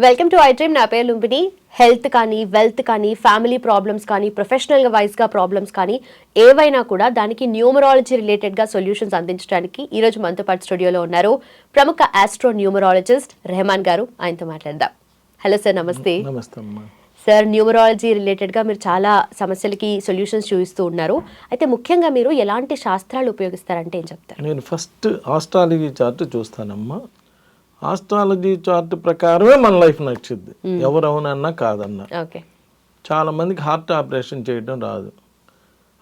Welcome to I dream. నా పేరు Lumbini. Health కానీ, వెల్త్ కానీ, ఫ్యామిలీ ప్రాబ్లమ్స్ కానీ, ప్రొఫెషనల్ వైజ్గా ప్రాబ్లమ్స్ కానీ ఏవైనా కూడా దానికి న్యూమరాలజీ రిలేటెడ్గా సొల్యూషన్స్ అందించడానికి ఈరోజు మనతో పాటు స్టూడియోలో ఉన్నారు ప్రముఖ ఆస్ట్రో న్యూమరాలజిస్ట్ రెహమాన్ గారు. ఆయనతో మాట్లాడదాం. హలో సార్, నమస్తే. నమస్తే అమ్మా. సార్, న్యూమరాలజీ రిలేటెడ్గా మీరు చాలా సమస్యలకి సొల్యూషన్స్ చూపిస్తూ ఉన్నారు. అయితే ముఖ్యంగా మీరు ఎలాంటి శాస్త్రాలు ఉపయోగిస్తారంటే ఏం చెప్తారు? నేను ఫస్ట్ ఆస్ట్రాలజీ చార్ట్ చూస్తానమ్మా. ఆస్ట్రాలజీ చార్ట్ ప్రకారమే మన లైఫ్ నచ్చింది, ఎవరు అవునన్నా కాదన్నా. ఓకే. చాలా మందికి హార్ట్ ఆపరేషన్ చేయడం రాదు,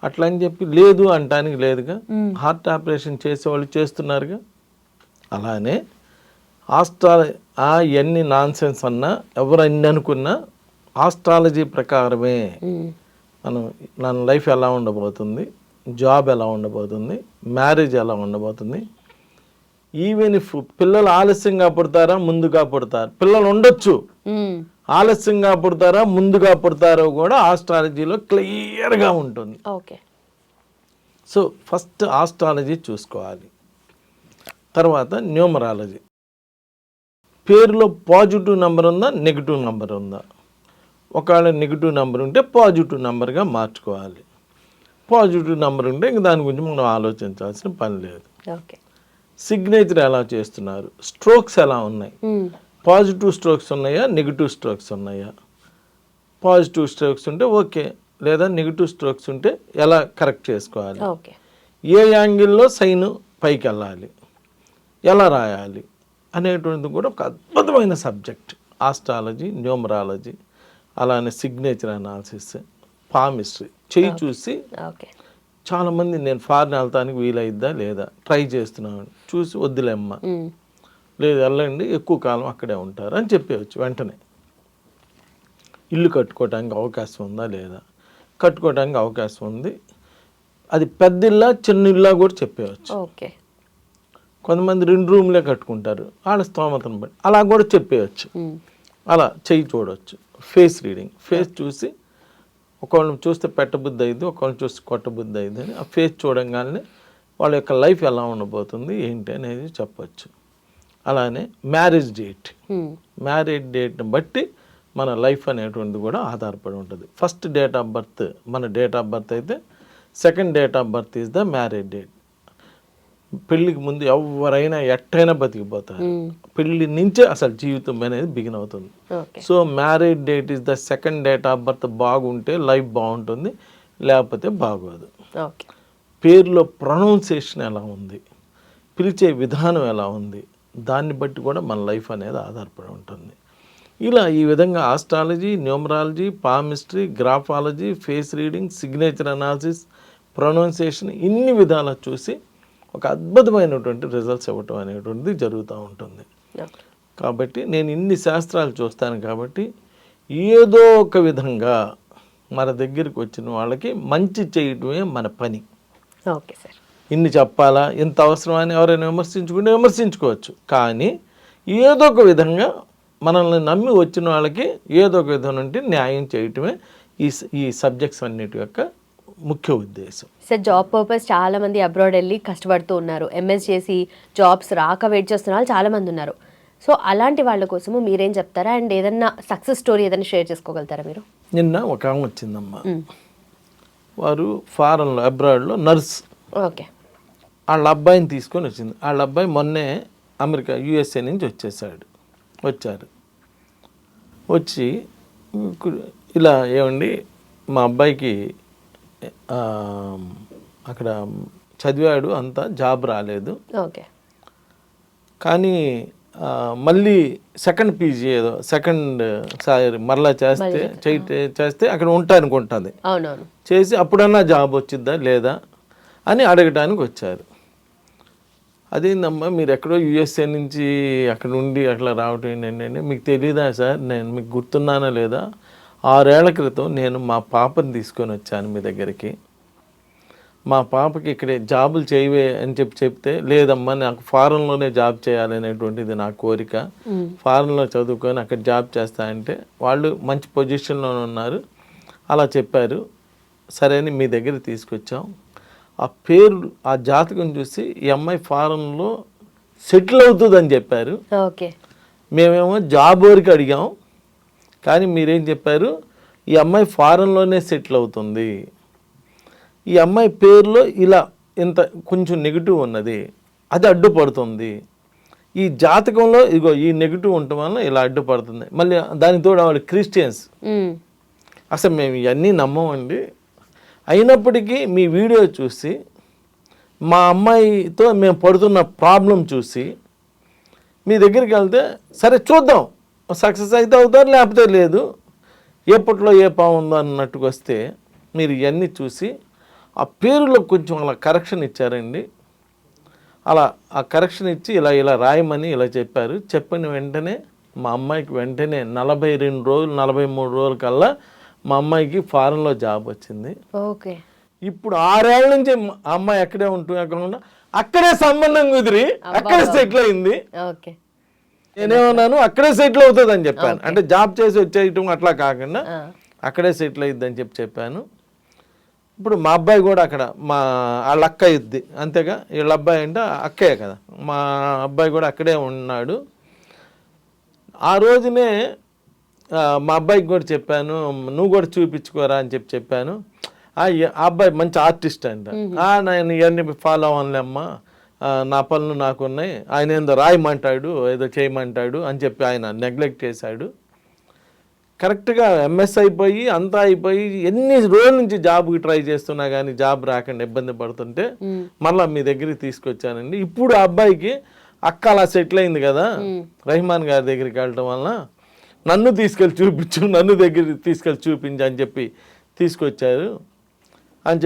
అట్లా అని చెప్పి లేదు అంటానికి లేదుగా. హార్ట్ ఆపరేషన్ చేసేవాళ్ళు చేస్తున్నారుగా. అలానే ఎన్ని నాన్సెన్స్ అన్నా, ఎవరు అన్ని అనుకున్నా ఆస్ట్రాలజీ ప్రకారమే మన లైఫ్ ఎలా ఉండబోతుంది, జాబ్ ఎలా ఉండబోతుంది, మ్యారేజ్ ఎలా ఉండబోతుంది. ఈవెన్ ఇఫ్ పిల్లలు ఆలస్యంగా పుడతారా ముందుగా పుడతారు, పిల్లలు ఉండొచ్చు, ఆలస్యంగా పుడతారా ముందుగా పుడతారో కూడా ఆస్ట్రాలజీలో క్లియర్గా ఉంటుంది. ఓకే. సో ఫస్ట్ ఆస్ట్రాలజీ చూసుకోవాలి. తర్వాత న్యూమరాలజీ. పేరులో పాజిటివ్ నెంబర్ ఉందా, నెగిటివ్ నెంబర్ ఉందా? ఒకవేళ నెగిటివ్ నెంబర్ ఉంటే పాజిటివ్ నెంబర్గా మార్చుకోవాలి. పాజిటివ్ నెంబర్ ఉంటే ఇంక దాని గురించి మనం ఆలోచించాల్సిన పని లేదు. ఓకే. సిగ్నేచర్ ఎలా చేస్తున్నారు, స్ట్రోక్స్ ఎలా ఉన్నాయి, పాజిటివ్ స్ట్రోక్స్ ఉన్నాయా, నెగిటివ్ స్ట్రోక్స్ ఉన్నాయా? పాజిటివ్ స్ట్రోక్స్ ఉంటే ఓకే, లేదా నెగిటివ్ స్ట్రోక్స్ ఉంటే ఎలా కరెక్ట్ చేసుకోవాలి, ఏ యాంగిల్లో సైన్ పైకి వెళ్ళాలి, ఎలా రాయాలి అనేటువంటిది కూడా ఒక అద్భుతమైన సబ్జెక్ట్ ఆస్ట్రాలజీ, న్యూమరాలజీ. అలానే సిగ్నేచర్ అనాలిసిస్, పామిస్ట్రీ చెయ్యి చూసి. చాలామంది నేను ఫారిన్ వెళ్తానికి వీలైద్దా లేదా ట్రై చేస్తున్నాను, చూసి వద్దులేమ్మా, లేదు వెళ్ళండి, ఎక్కువ కాలం అక్కడే ఉంటారు అని చెప్పేవచ్చు. వెంటనే ఇల్లు కట్టుకోవడానికి అవకాశం ఉందా లేదా, కట్టుకోవడానికి అవకాశం ఉంది, అది పెద్ద ఇల్లా చిన్న ఇల్లా కూడా చెప్పేవచ్చు. కొంతమంది 2 రూమ్లే కట్టుకుంటారు, వాళ్ళ స్తోమతను బట్టి అలా కూడా చెప్పేయచ్చు. అలా చెయ్యి చూడవచ్చు. ఫేస్ రీడింగ్, ఫేస్ చూసి ఒకళ్ళని చూస్తే పెట్టబుద్ధి అయింది, ఒకళ్ళని చూస్తే కొట్టబుద్ధి అయింది అని ఆ ఫేస్ చూడంగానే వాళ్ళ యొక్క లైఫ్ ఎలా ఉండబోతుంది ఏంటి అనేది చెప్పచ్చు. అలానే మ్యారేజ్ డేట్, మ్యారేజ్ డేట్ని బట్టి మన లైఫ్ అనేటువంటిది కూడా ఆధారపడి ఉంటుంది. ఫస్ట్ డేట్ ఆఫ్ బర్త్ మన డేట్ ఆఫ్ బర్త్ అయితే, second date of birth is the marriage date. పెళ్ళికి ముందు ఎవరైనా ఎట్టయినా బతికిపోతారు, పెళ్ళి నుంచే అసలు జీవితం అనేది బిగిన్ అవుతుంది. So marriage date is the second date of birth. బాగుంటే లైఫ్ బాగుంటుంది, లేకపోతే బాగోదు. పేరులో ప్రొనౌన్సియేషన్ ఎలా ఉంది, పిలిచే విధానం ఎలా ఉంది, దాన్ని బట్టి కూడా మన లైఫ్ అనేది ఆధారపడి ఉంటుంది. ఇలా ఈ విధంగా astrology, numerology, palmistry, graphology, face reading, signature analysis, pronunciation, ఇన్ని విధాలు చూసి ఒక అద్భుతమైనటువంటి రిజల్ట్స్ ఇవ్వటం అనేటువంటిది జరుగుతూ ఉంటుంది. కాబట్టి నేను ఇన్ని శాస్త్రాలు చూస్తాను కాబట్టి ఏదో ఒక విధంగా మన దగ్గరికి వచ్చిన వాళ్ళకి మంచి చేయటమే మన పని. Okay sir. ఇన్ని చెప్పాలా, ఇంత అవసరం అని ఎవరైనా విమర్శించుకుంటే విమర్శించుకోవచ్చు, కానీ ఏదో ఒక విధంగా మనల్ని నమ్మి వచ్చిన వాళ్ళకి ఏదో ఒక విధం నుండి న్యాయం చేయటమే ఈ సబ్జెక్ట్స్ అన్నిటి యొక్క ముఖ్య ఉద్దేశం. సార్, జాబ్ పర్పస్ చాలా మంది అబ్రాడ్ వెళ్ళి కష్టపడుతూ ఉన్నారు, ఎంఎస్ చేసి జాబ్స్ రాక వెయిట్ చేస్తున్న వాళ్ళు చాలా మంది ఉన్నారు. సో అలాంటి వాళ్ళ కోసము మీరేం చెప్తారా? అండ్ ఏదన్నా సక్సెస్ స్టోరీ ఏదైనా షేర్ చేసుకోగలుగుతారా మీరు? నిన్న ఒక ఆమె వచ్చిందమ్మా, వారు ఫారెన్లో అబ్రాడ్లో నర్స్. ఓకే. వాళ్ళ అబ్బాయిని తీసుకొని వచ్చింది. వాళ్ళ అబ్బాయి మొన్నే అమెరికా USA నుంచి వచ్చారు. వచ్చి ఇలా ఏమండి మా అబ్బాయికి అక్కడ చదివాడు, అంతా జాబ్ రాలేదు, కానీ మళ్ళీ సెకండ్ PG ఏదో సారి మరలా చేస్తే అక్కడ ఉంటానుకుంటుంది, చేసి అప్పుడన్నా జాబ్ వచ్చిద్దా లేదా అని అడగటానికి వచ్చారు. అదేందమ్మా మీరు ఎక్కడో USA నుంచి అక్కడ ఉండి అట్లా రావటం ఏంటంటే, మీకు తెలీదా సార్, నేను మీకు గుర్తున్నానా లేదా, 6 ఏళ్ల క్రితం నేను మా పాపని తీసుకొని వచ్చాను మీ దగ్గరికి, మా పాపకి ఇక్కడే జాబులు చేయవే అని చెప్తే, లేదమ్మా నాకు ఫారెన్లోనే జాబ్ చేయాలనేటువంటిది నా కోరిక, ఫారెన్లో చదువుకొని అక్కడ జాబ్ చేస్తా అంటే వాళ్ళు మంచి పొజిషన్లో ఉన్నారు, అలా చెప్పారు. సరే అని మీ దగ్గర తీసుకొచ్చాం. ఆ పేరు, ఆ జాతకం చూసి ఈ అమ్మాయి ఫారెన్లో సెటిల్ అవుతుందని చెప్పారు. మేమేమో జాబ్ వరకు అడిగాం, కానీ మీరేం చెప్పారు, ఈ అమ్మాయి ఫారెన్లోనే సెటిల్ అవుతుంది, ఈ అమ్మాయి పేరులో ఇలా ఇంత కొంచెం నెగిటివ్ ఉన్నది, అది అడ్డుపడుతుంది, ఈ జాతకంలో ఇగో ఈ నెగిటివ్ ఉండటం వల్ల ఇలా అడ్డుపడుతుంది, మళ్ళీ దానితో ఆవిడ క్రిస్టియన్స్. అసలు మేము ఇవన్నీ నమ్మమండి. అయినప్పటికీ మీ వీడియో చూసి మా అమ్మాయితో మేము పడుతున్న ప్రాబ్లం చూసి మీ దగ్గరికి వెళ్తే సరే చూద్దాం, సక్సెస్ అయితే అవుతారు లేకపోతే లేదు, ఎప్పట్లో ఏ బాగుందో అన్నట్టుకు వస్తే మీరు ఇవన్నీ చూసి ఆ పేరులో కొంచెం అలా కరెక్షన్ ఇచ్చారండి. అలా ఆ కరెక్షన్ ఇచ్చి ఇలా ఇలా రాయమని ఇలా చెప్పారు. చెప్పిన వెంటనే మా అమ్మాయికి వెంటనే 42 రోజులు 43 రోజుల కల్లా మా అమ్మాయికి ఫారెన్లో జాబ్ వచ్చింది. ఓకే. ఇప్పుడు 6 ఏళ్ల నుంచి ఆ అమ్మాయి ఎక్కడే ఉంటున్నా అక్కడే సంబంధం కుదిరి అక్కడే సెటిల్ అయింది. ఓకే. నేనేమన్నాను అక్కడే సెటిల్ అవుతుంది అని చెప్పాను. అంటే జాబ్ చేసి వచ్చేయటం అట్లా కాకుండా అక్కడే సెటిల్ అయ్యిద్ది అని చెప్పాను. ఇప్పుడు మా అబ్బాయి కూడా అక్కడ వాళ్ళ అక్క ఇద్ది, అంతేగా వీళ్ళ అబ్బాయి అంటే అక్కే కదా, మా అబ్బాయి కూడా అక్కడే ఉన్నాడు. ఆ రోజునే మా అబ్బాయికి కూడా చెప్పాను, నువ్వు కూడా చూపించుకోరా అని చెప్పాను. ఆ అబ్బాయి మంచి ఆర్టిస్ట్ అంట. నేను ఇవన్నీ ఫాలో అవ్వనులేమ్మా, నా పనులు నాకున్నాయి, ఆయన ఏదో రాయమంటాడు ఏదో చేయమంటాడు అని చెప్పి ఆయన నెగ్లెక్ట్ చేశాడు. కరెక్ట్గా ఎంఎస్ అయిపోయి అంతా అయిపోయి ఎన్ని రోజుల నుంచి జాబ్కి ట్రై చేస్తున్నా కానీ జాబ్ రాకుండా ఇబ్బంది పడుతుంటే మళ్ళీ మీ దగ్గరికి తీసుకొచ్చానండి. ఇప్పుడు ఆ అబ్బాయికి అక్క అలా సెటిల్ అయింది కదా, రెహమాన్ గారి దగ్గరికి వెళ్ళటం వలన నన్ను తీసుకెళ్ళి చూపించు, నన్ను దగ్గరికి తీసుకెళ్ళి చూపించు అని చెప్పి తీసుకొచ్చారు అని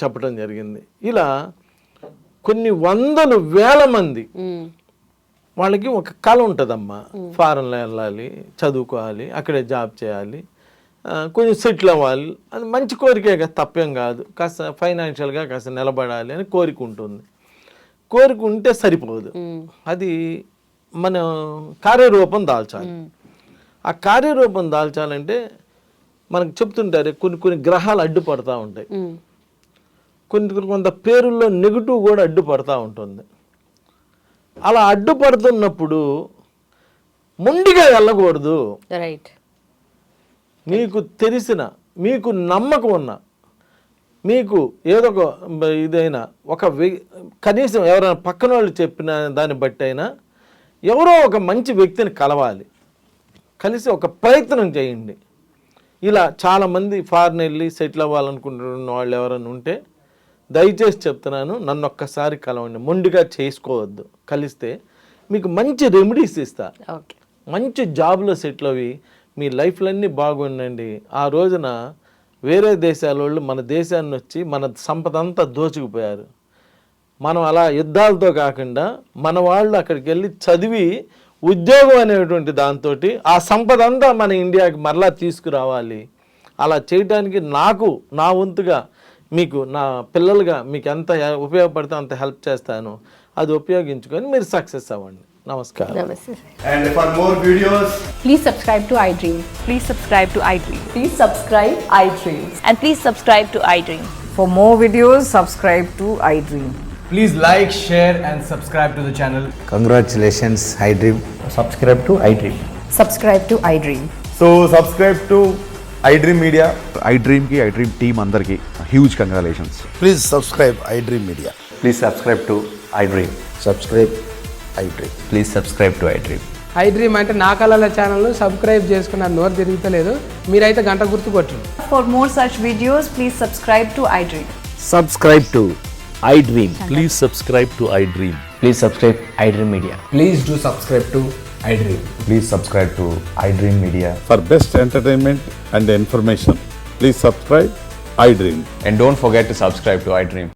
చెప్పడం జరిగింది. ఇలా కొన్ని వందలు వేల మంది వాళ్ళకి ఒక కళ ఉంటుందమ్మా, ఫారెన్లో వెళ్ళాలి, చదువుకోవాలి, అక్కడే జాబ్ చేయాలి, కొంచెం సెటిల్ అవ్వాలి, అది మంచి కోరికే కదా, తప్పేం కాదు, కాస్త ఫైనాన్షియల్గా కాస్త నిలబడాలి అని కోరిక ఉంటుంది. కోరిక ఉంటే సరిపోదు, అది మనం కార్యరూపం దాల్చాలి. ఆ కార్యరూపం దాల్చాలంటే మనకు చెప్తుంటారు కొన్ని గ్రహాలు అడ్డుపడతా ఉంటాయి, కొంత పేరుల్లో నెగిటివ్ కూడా అడ్డుపడతా ఉంటుంది. అలా అడ్డుపడుతున్నప్పుడు మొండిగా వెళ్ళకూడదు. రైట్. మీకు తెలిసిన, మీకు నమ్మకం ఉన్న, మీకు ఏదో ఒక ఇదైనా కనీసం ఎవరైనా పక్కన వాళ్ళు చెప్పిన దాన్ని బట్టి అయినా ఎవరో ఒక మంచి వ్యక్తిని కలవాలి, కలిసి ఒక ప్రయత్నం చేయండి. ఇలా చాలామంది ఫారెన్ వెళ్ళి సెటిల్ అవ్వాలనుకుంటున్న వాళ్ళు ఎవరైనా ఉంటే దయచేసి చెప్తున్నాను, నన్ను ఒక్కసారి కలవండి, మొండిగా చేసుకోవద్దు. కలిస్తే మీకు మంచి రెమెడీస్ ఇస్తా, మంచి జాబ్లో సెటిల్ అవి మీ లైఫ్లన్నీ బాగుండండి. ఆ రోజున వేరే దేశాల వాళ్ళు మన దేశాన్ని వచ్చి మన సంపద అంతా దోచుకుపోయారు. మనం అలా యుద్ధాలతో కాకుండా మన వాళ్ళు అక్కడికి వెళ్ళి చదివి ఉద్యోగం అనేటువంటి దాంతో ఆ సంపద అంతా మన ఇండియాకి మరలా తీసుకురావాలి. అలా చేయడానికి నా వంతుగా మీకు, నా పిల్లలుగా మీకు ఎంత ఉపయోగపడితే అంత హెల్ప్ చేస్తాను, అది ఉపయోగించుకొని మీరు సక్సెస్ అవ్వండి. నమస్కారం. And for more videos, please subscribe to iDream. Please subscribe to iDream. Please subscribe iDream. And please subscribe to iDream. For more videos, subscribe to iDream. please like, share and subscribe to the channel. Congratulations, iDream. Subscribe to iDream. Subscribe to iDream. So subscribe to iDream Media. iDream ki iDream team andarki huge congratulations. Please subscribe iDream Media. Please subscribe to iDream. Subscribe iDream. Please subscribe to iDream. iDream అంటే నా కళల channel subscribe చేసుకున్న నోరు తిరుగుతలేదు, మీరైతే గంట గుర్తు కొట్టండి. For more such videos, please subscribe to iDream. Subscribe to iDream. Please subscribe to iDream. Please subscribe iDream Media. Please do subscribe to iDream. Please subscribe to iDream Media. For best entertainment and information, please subscribe iDream. And don't forget to subscribe to iDream.